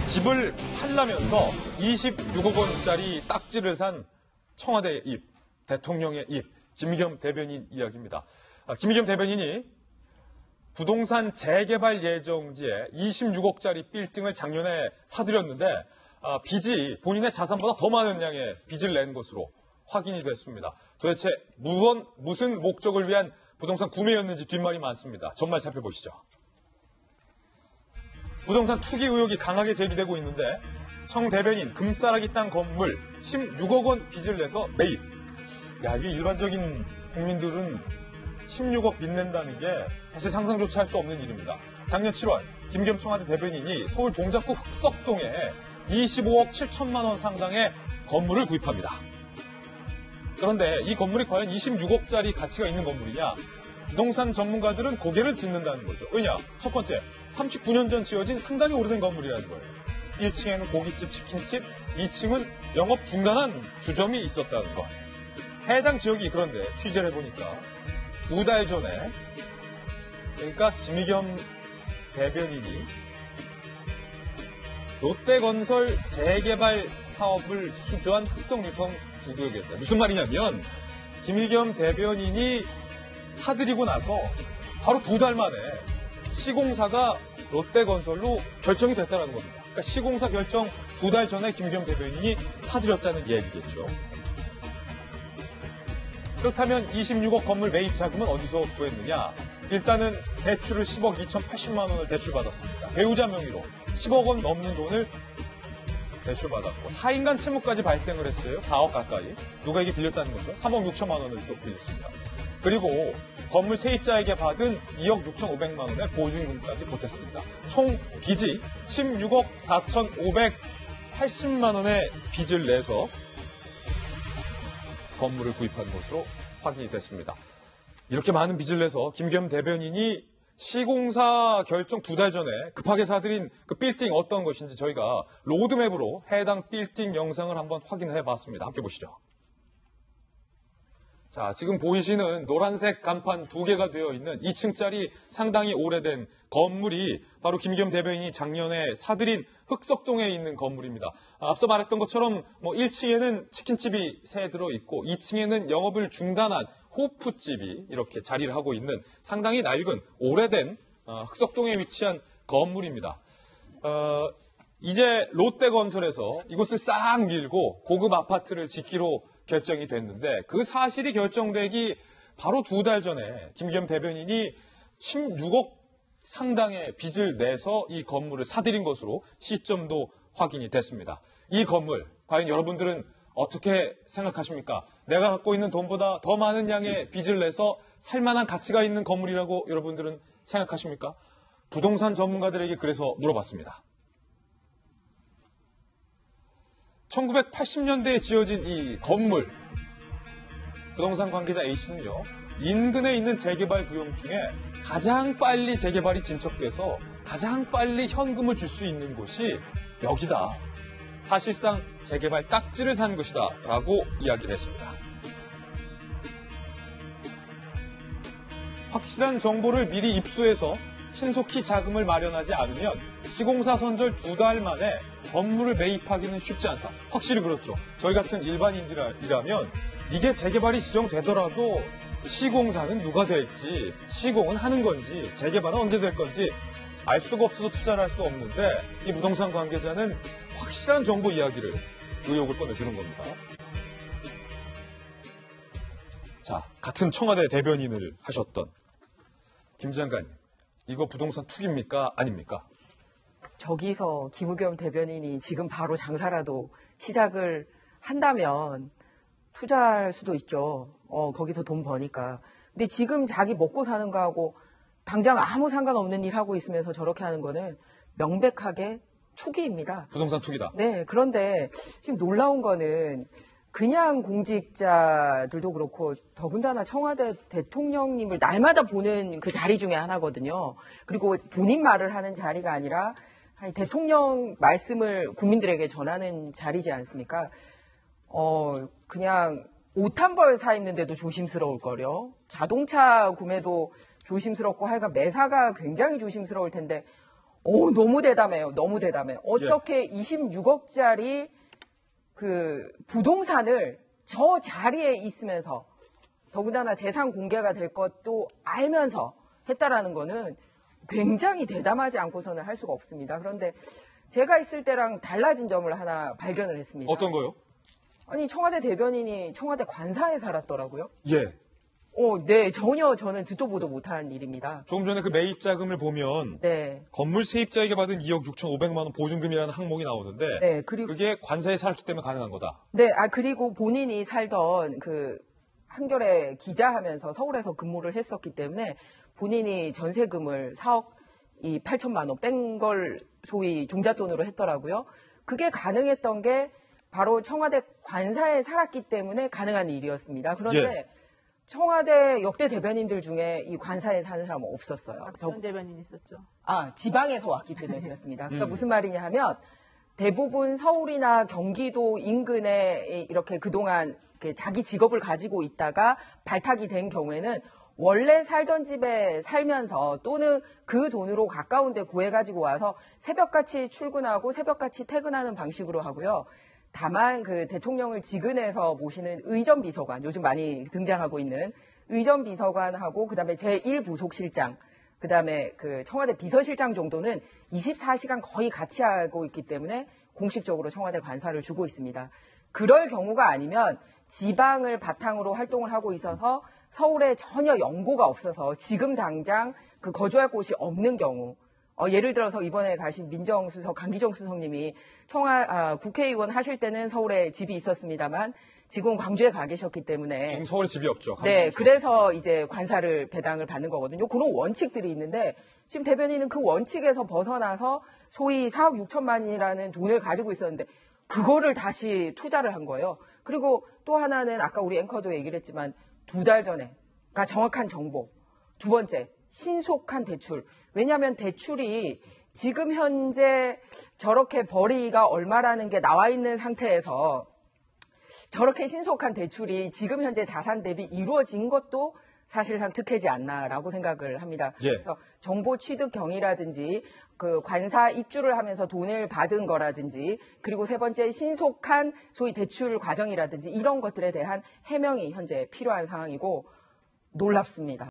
집을 팔라면서 26억 원짜리 딱지를 산 청와대의 입, 대통령의 입, 김의겸 대변인 이야기입니다. 김의겸 대변인이 부동산 재개발 예정지에 26억짜리 빌딩을 작년에 사들였는데 빚이 본인의 자산보다 더 많은 양의 빚을 낸 것으로 확인이 됐습니다. 도대체 무슨 목적을 위한 부동산 구매였는지 뒷말이 많습니다. 전말 살펴보시죠. 부동산 투기 의혹이 강하게 제기되고 있는데 청 대변인 금싸라기 땅 건물 16억 원 빚을 내서 매입. 야, 이게 일반적인 국민들은 16억 빚낸다는 게 사실 상상조차 할 수 없는 일입니다. 작년 7월 김의겸 청와대 대변인이 서울 동작구 흑석동에 25억 7천만 원 상당의 건물을 구입합니다. 그런데 이 건물이 과연 26억짜리 가치가 있는 건물이냐? 부동산 전문가들은 고개를 젓는다는 거죠. 왜냐? 첫 번째, 39년 전 지어진 상당히 오래된 건물이라는 거예요. 1층에는 고깃집, 치킨집, 2층은 영업 중단한 주점이 있었다는 것. 해당 지역이 그런데 취재를 해보니까 2달 전에, 그러니까 김의겸 대변인이 롯데건설 재개발 사업을 수주한 흑석뉴턴 구구역이었다. 무슨 말이냐면 김의겸 대변인이 사들이고 나서 바로 2달 만에 시공사가 롯데건설로 결정이 됐다는 겁니다. 그러니까 시공사 결정 2달 전에 김의겸 대변인이 사들였다는 얘기겠죠. 그렇다면 26억 건물 매입 자금은 어디서 구했느냐? 일단은 대출을 10억 2,080만 원을 대출받았습니다. 배우자 명의로 10억 원 넘는 돈을 대출받았고 4인간 채무까지 발생을 했어요. 4억 가까이. 누가에게 빌렸다는 거죠. 3억 6천만 원을 또 빌렸습니다. 그리고 건물 세입자에게 받은 2억 6,500만 원의 보증금까지 보탰습니다. 총 빚이 16억 4,580만 원의 빚을 내서 건물을 구입한 것으로 확인이 됐습니다. 이렇게 많은 빚을 내서 김의겸 대변인이 시공사 결정 2달 전에 급하게 사들인 그 빌딩 어떤 것인지 저희가 로드맵으로 해당 빌딩 영상을 한번 확인해 봤습니다. 함께 보시죠. 자, 지금 보이시는 노란색 간판 2개가 되어 있는 2층짜리 상당히 오래된 건물이 바로 김의겸 대변인이 작년에 사들인 흑석동에 있는 건물입니다. 앞서 말했던 것처럼 1층에는 치킨집이 새 들어있고 2층에는 영업을 중단한 호프집이 이렇게 자리를 하고 있는 상당히 낡은 오래된 흑석동에 위치한 건물입니다. 이제 롯데건설에서 이곳을 싹 밀고 고급 아파트를 짓기로 결정이 됐는데 그 사실이 결정되기 바로 2달 전에 김의겸 대변인이 16억 상당의 빚을 내서 이 건물을 사들인 것으로 시점도 확인이 됐습니다. 이 건물 과연 여러분들은 어떻게 생각하십니까? 내가 갖고 있는 돈보다 더 많은 양의 빚을 내서 살만한 가치가 있는 건물이라고 여러분들은 생각하십니까? 부동산 전문가들에게 그래서 물어봤습니다. 1980년대에 지어진 이 건물, 부동산 관계자 A씨는요, 인근에 있는 재개발 구역 중에 가장 빨리 재개발이 진척돼서 가장 빨리 현금을 줄 수 있는 곳이 여기다. 사실상 재개발 딱지를 산 것이다 라고 이야기를 했습니다. 확실한 정보를 미리 입수해서 신속히 자금을 마련하지 않으면 시공사 선절 2달 만에 건물을 매입하기는 쉽지 않다. 확실히 그렇죠. 저희 같은 일반인들이라면 이게 재개발이 지정되더라도 시공사는 누가 될지, 시공은 하는 건지, 재개발은 언제 될 건지 알 수가 없어서 투자를 할 수 없는데 이 부동산 관계자는 확실한 정보 이야기를 의혹을 꺼내주는 겁니다. 자, 같은 청와대 대변인을 하셨던 김 장관님, 이거 부동산 투기입니까? 아닙니까? 저기서 김의겸 대변인이 지금 바로 장사라도 시작을 한다면 투자할 수도 있죠. 거기서 돈 버니까. 근데 지금 자기 먹고 사는 거하고 당장 아무 상관없는 일 하고 있으면서 저렇게 하는 거는 명백하게 투기입니다. 부동산 투기다. 네. 그런데 지금 놀라운 거는 그냥 공직자들도 그렇고 더군다나 청와대 대통령님을 날마다 보는 그 자리 중에 하나거든요. 그리고 본인 말을 하는 자리가 아니라 대통령 말씀을 국민들에게 전하는 자리지 않습니까? 그냥 옷 한 벌 사 입는데도 조심스러울 거려. 자동차 구매도 조심스럽고 하여간 매사가 굉장히 조심스러울 텐데 너무 대담해요. 너무 대담해요. 어떻게 26억짜리 그 부동산을 저 자리에 있으면서 더군다나 재산 공개가 될 것도 알면서 했다라는 거는 굉장히 대담하지 않고서는 할 수가 없습니다. 그런데 제가 있을 때랑 달라진 점을 하나 발견을 했습니다. 어떤 거요? 아니, 청와대 대변인이 청와대 관사에 살았더라고요. 예. 네, 전혀 저는 듣도 보도 못한 일입니다. 조금 전에 그 매입 자금을 보면 네. 건물 세입자에게 받은 2억 6,500만 원 보증금이라는 항목이 나오는데 네, 그리고 그게 관사에 살았기 때문에 가능한 거다. 네, 그리고 본인이 살던 그 한겨레 기자하면서 서울에서 근무를 했었기 때문에 본인이 전세금을 4억 8천만 원 뺀 걸 소위 중잣돈으로 했더라고요. 그게 가능했던 게 바로 청와대 관사에 살았기 때문에 가능한 일이었습니다. 그런데 청와대 역대 대변인들 중에 이 관사에 사는 사람은 없었어요. 박수현 대변인 있었죠. 지방에서 왔기 때문에 그렇습니다. 그러니까 무슨 말이냐 하면 대부분 서울이나 경기도 인근에 이렇게 그동안 이렇게 자기 직업을 가지고 있다가 발탁이 된 경우에는 원래 살던 집에 살면서 또는 그 돈으로 가까운 데 구해가지고 와서 새벽같이 출근하고 새벽같이 퇴근하는 방식으로 하고요. 다만 그 대통령을 직은해서 모시는 의전비서관, 요즘 많이 등장하고 있는 의전비서관하고 그다음에 제1부속실장, 그다음에 그 청와대 비서실장 정도는 24시간 거의 같이 하고 있기 때문에 공식적으로 청와대 관사를 주고 있습니다. 그럴 경우가 아니면 지방을 바탕으로 활동을 하고 있어서 서울에 전혀 연고가 없어서 지금 당장 그 거주할 곳이 없는 경우, 예를 들어서 이번에 가신 민정수석, 강기정 수석님이 국회의원 하실 때는 서울에 집이 있었습니다만 지금 광주에 가 계셨기 때문에 지금 서울에 집이 없죠. 네, 그래서 이제 관사를 배당을 받는 거거든요. 그런 원칙들이 있는데 지금 대변인은 그 원칙에서 벗어나서 소위 4억 6천만이라는 돈을 가지고 있었는데 그거를 다시 투자를 한 거예요. 그리고 또 하나는 아까 우리 앵커도 얘기를 했지만 2달 전에, 그러니까 정확한 정보. 두 번째, 신속한 대출. 왜냐하면 대출이 지금 현재 저렇게 벌이가 얼마라는 게 나와 있는 상태에서 저렇게 신속한 대출이 지금 현재 자산 대비 이루어진 것도 사실상 특혜지 않나라고 생각을 합니다. 그래서 정보 취득 경위라든지 그 관사 입주를 하면서 돈을 받은 거라든지 그리고 세 번째 신속한 소위 대출 과정이라든지 이런 것들에 대한 해명이 현재 필요한 상황이고 놀랍습니다.